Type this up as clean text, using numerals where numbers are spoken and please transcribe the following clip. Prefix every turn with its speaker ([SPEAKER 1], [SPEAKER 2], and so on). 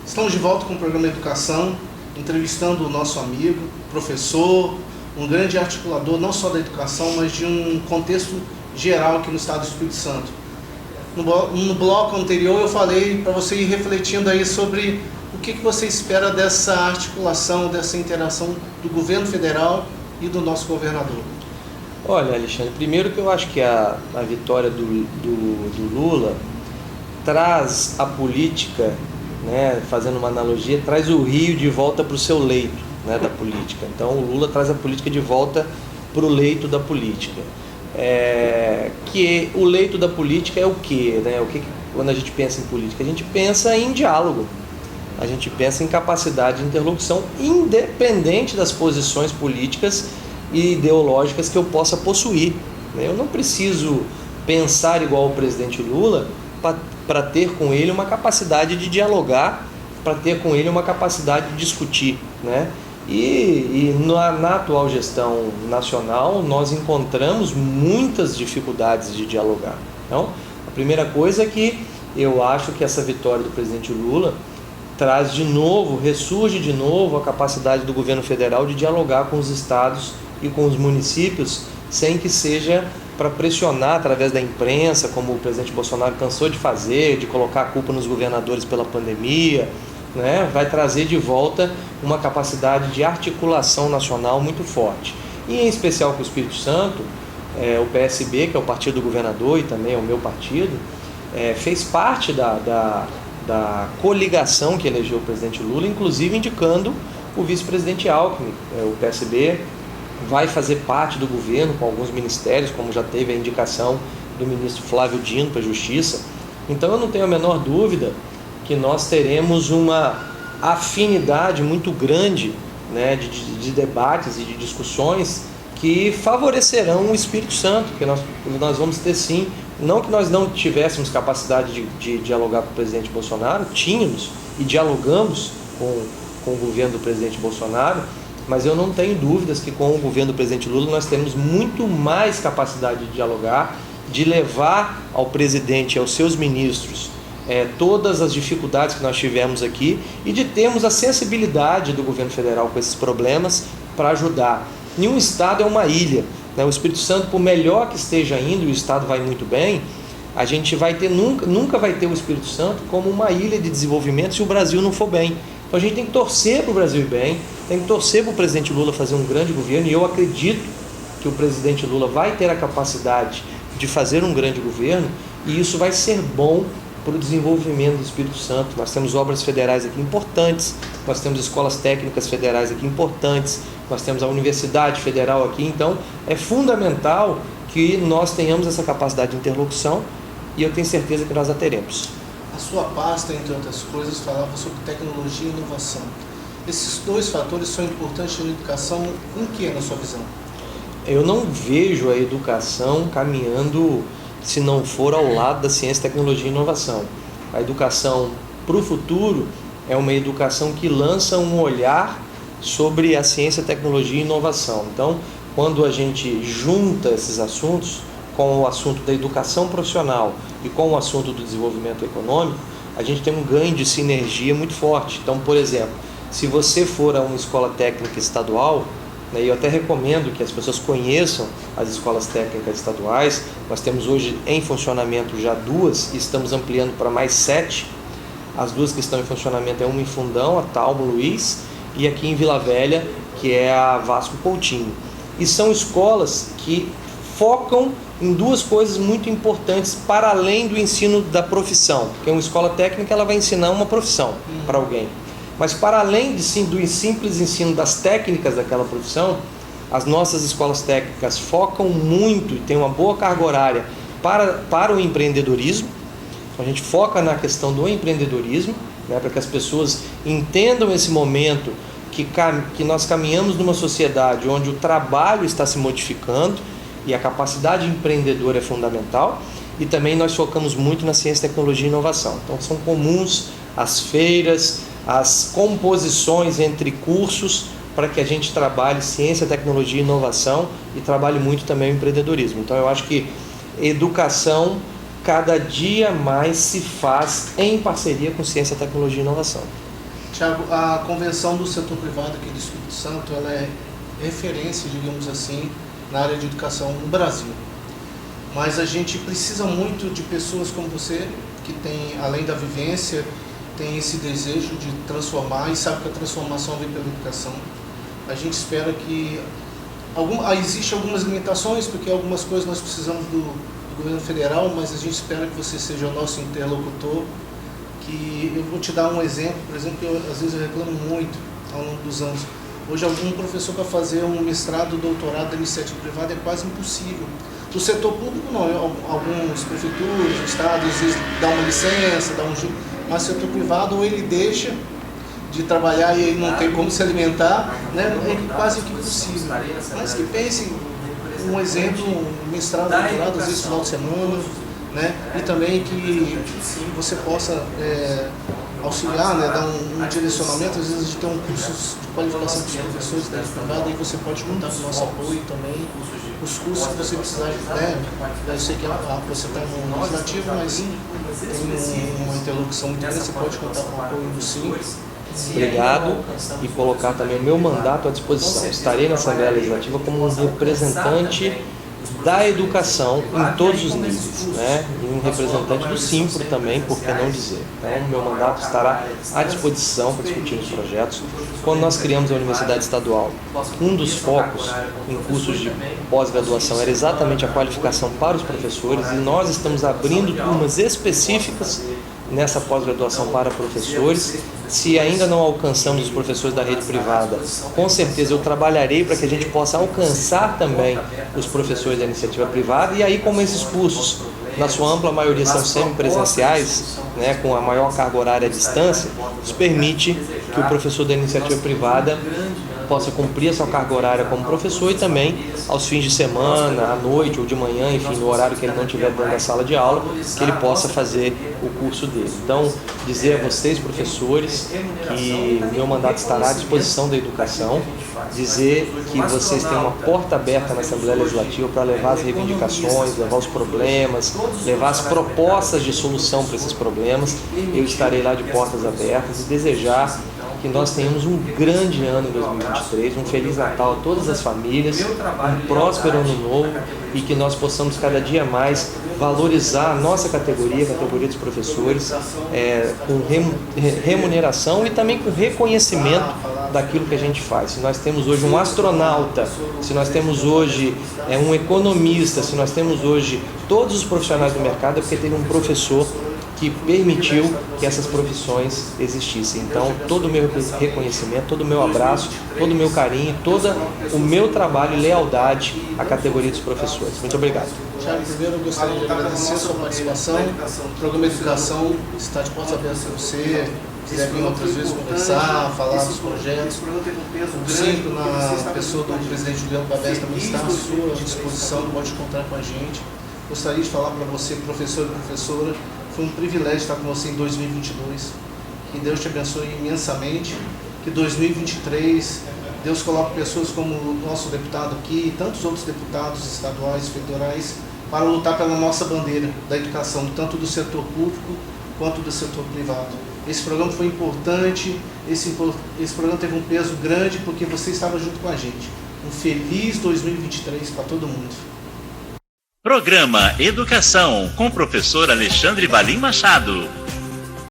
[SPEAKER 1] Estamos de volta com o programa Educação, entrevistando o nosso amigo, professor, um grande articulador não só da educação, mas de um contexto geral aqui no estado do Espírito Santo. No bloco anterior eu falei para você ir refletindo aí sobre o que você espera dessa articulação, dessa interação do governo federal e do nosso governador.
[SPEAKER 2] Olha, Alexandre, primeiro que eu acho que a vitória do Lula traz a política, né, fazendo uma analogia, traz o Rio de volta para o seu leito, né, da política. Então o Lula traz a política de volta para o leito da política. Que o leito da política é o quê? Né? Quando a gente pensa em política? A gente pensa em diálogo, a gente pensa em capacidade de interlocução, independente das posições políticas e ideológicas que eu possa possuir. Eu não preciso pensar igual o presidente Lula para ter com ele uma capacidade de dialogar, para ter com ele uma capacidade de discutir, né? E na atual gestão nacional nós encontramos muitas dificuldades de dialogar. Então, a primeira coisa é que eu acho que essa vitória do presidente Lula traz de novo, ressurge de novo a capacidade do governo federal de dialogar com os estados e com os municípios, sem que seja para pressionar através da imprensa, como o presidente Bolsonaro cansou de fazer, de colocar a culpa nos governadores pela pandemia, né? Vai trazer de volta uma capacidade de articulação nacional muito forte. E em especial com o Espírito Santo, o PSB, que é o partido do governador e também é o meu partido, fez parte da coligação que elegeu o presidente Lula, inclusive indicando o vice-presidente Alckmin. O PSB vai fazer parte do governo com alguns ministérios, como já teve a indicação do ministro Flávio Dino para a Justiça. Então eu não tenho a menor dúvida que nós teremos uma afinidade muito grande, né, de debates e de discussões que favorecerão o Espírito Santo, que nós vamos ter sim. Não que nós não tivéssemos capacidade de dialogar com o presidente Bolsonaro, tínhamos e dialogamos com o governo do presidente Bolsonaro, mas eu não tenho dúvidas que com o governo do presidente Lula nós temos muito mais capacidade de dialogar, de levar ao presidente e aos seus ministros todas as dificuldades que nós tivemos aqui e de termos a sensibilidade do governo federal com esses problemas para ajudar. Nenhum estado é uma ilha, né? O Espírito Santo, por melhor que esteja indo, e o estado vai muito bem, a gente nunca vai ter o Espírito Santo como uma ilha de desenvolvimento se o Brasil não for bem. Então a gente tem que torcer para o Brasil ir bem, tem que torcer para o presidente Lula fazer um grande governo, e eu acredito que o presidente Lula vai ter a capacidade de fazer um grande governo, e isso vai ser bom para o desenvolvimento do Espírito Santo. Nós temos obras federais aqui importantes, nós temos escolas técnicas federais aqui importantes, nós temos a Universidade Federal aqui, então é fundamental que nós tenhamos essa capacidade de interlocução, e eu tenho certeza que nós a teremos.
[SPEAKER 1] A sua pasta, entre outras coisas, falava sobre tecnologia e inovação. Esses dois fatores são importantes na educação, em que, na sua visão?
[SPEAKER 2] Eu não vejo a educação caminhando se não for ao lado da ciência, tecnologia e inovação. A educação para o futuro é uma educação que lança um olhar sobre a ciência, tecnologia e inovação. Então, quando a gente junta esses assuntos com o assunto da educação profissional e com o assunto do desenvolvimento econômico, a gente tem um ganho de sinergia muito forte. Então, por exemplo, se você for a uma escola técnica estadual, né, eu até recomendo que as pessoas conheçam as escolas técnicas estaduais. Nós temos hoje em funcionamento já 2 e estamos ampliando para mais 7. As 2 que estão em funcionamento é uma em Fundão, a Talmo Luiz, e aqui em Vila Velha, que é a Vasco Coutinho. E são escolas que focam em 2 coisas muito importantes para além do ensino da profissão, porque uma escola técnica ela vai ensinar uma profissão para alguém. Mas para além do simples ensino das técnicas daquela profissão, as nossas escolas técnicas focam muito e têm uma boa carga horária para o empreendedorismo. Então a gente foca na questão do empreendedorismo, né, para que as pessoas entendam esse momento que nós caminhamos numa sociedade onde o trabalho está se modificando e a capacidade empreendedora é fundamental. E também nós focamos muito na ciência, tecnologia e inovação. Então são comuns as feiras, as composições entre cursos para que a gente trabalhe ciência, tecnologia e inovação e trabalhe muito também o empreendedorismo. Então eu acho que educação cada dia mais se faz em parceria com ciência, tecnologia e inovação.
[SPEAKER 1] Tiago, a convenção do setor privado aqui do Espírito Santo, ela é referência, digamos assim, na área de educação no Brasil. Mas a gente precisa muito de pessoas como você, que tem, além da vivência, tem esse desejo de transformar e sabe que a transformação vem pela educação. A gente espera que... Existem algumas limitações, porque algumas coisas nós precisamos do governo federal, mas a gente espera que você seja o nosso interlocutor. Que eu vou te dar um exemplo, por exemplo, que às vezes eu reclamo muito ao longo dos anos. Hoje, algum professor para fazer um mestrado, doutorado da iniciativa privada é quase impossível. Do setor público, não. Algumas prefeituras, estados, às vezes dá uma licença, mas setor privado, ou ele deixa de trabalhar e ele não tem como se alimentar, né? É quase que impossível. Mas que pense, um exemplo, um mestrado, doutorado, às vezes final de semana, né? E também que você possa auxiliar, né? Dar um direcionamento. Às vezes a gente tem um curso de qualificação dos professores da rede privada e você pode contar com o nosso apoio também. Os cursos que você precisar, né? Eu sei que você está no legislativo, mas tem uma interlocução muito grande, você pode contar com o apoio do SIM.
[SPEAKER 2] Obrigado, e colocar também o meu mandato à disposição. Estarei na Assembleia Legislativa como um representante da educação em todos os níveis, né? E um representante do Simpro também, por que não dizer. Então, meu mandato estará à disposição para discutir os projetos. Quando nós criamos a Universidade Estadual, um dos focos em cursos de pós-graduação era exatamente a qualificação para os professores, e nós estamos abrindo turmas específicas nessa pós-graduação para professores. Se ainda não alcançamos os professores da rede privada, com certeza eu trabalharei para que a gente possa alcançar também os professores da iniciativa privada. E aí, como esses cursos, na sua ampla maioria, são semipresenciais, né, com a maior carga horária à distância, isso permite que o professor da iniciativa privada possa cumprir a sua carga horária como professor e também aos fins de semana, à noite ou de manhã, enfim, no horário que ele não estiver dentro da sala de aula, que ele possa fazer o curso dele. Então, dizer a vocês, professores, que meu mandato estará à disposição da educação, dizer que vocês têm uma porta aberta na Assembleia Legislativa para levar as reivindicações, levar os problemas, levar as propostas de solução para esses problemas. Eu estarei lá de portas abertas e desejar que nós tenhamos um grande ano em 2023, um Feliz Natal a todas as famílias, um próspero ano novo, e que nós possamos cada dia mais valorizar a nossa categoria, a categoria dos professores, com remuneração e também com reconhecimento daquilo que a gente faz. Se nós temos hoje um astronauta, se nós temos hoje um economista, se nós temos hoje todos os profissionais do mercado, é porque teve um professor que permitiu que essas profissões existissem. Então, todo o meu reconhecimento, todo o meu abraço, todo o meu carinho, todo o meu trabalho e lealdade à categoria dos professores. Muito obrigado.
[SPEAKER 1] Tiago, primeiro eu gostaria de agradecer a sua participação. O programa Educação está de portas abertas para você. Se quiser vir outras vezes conversar, falar dos projetos. O Simpro, na pessoa do presidente Juliano Babés, também está à sua disposição, pode contar com a gente. Gostaria de falar para você, professor e professora, foi um privilégio estar com você em 2022. Que Deus te abençoe imensamente. Que 2023, Deus coloque pessoas como o nosso deputado aqui e tantos outros deputados estaduais, federais, para lutar pela nossa bandeira da educação, tanto do setor público quanto do setor privado. Esse programa foi importante, esse programa teve um peso grande porque você estava junto com a gente. Um feliz 2023 para todo mundo.
[SPEAKER 3] Programa Educação, com o professor Alexandre Valim Machado.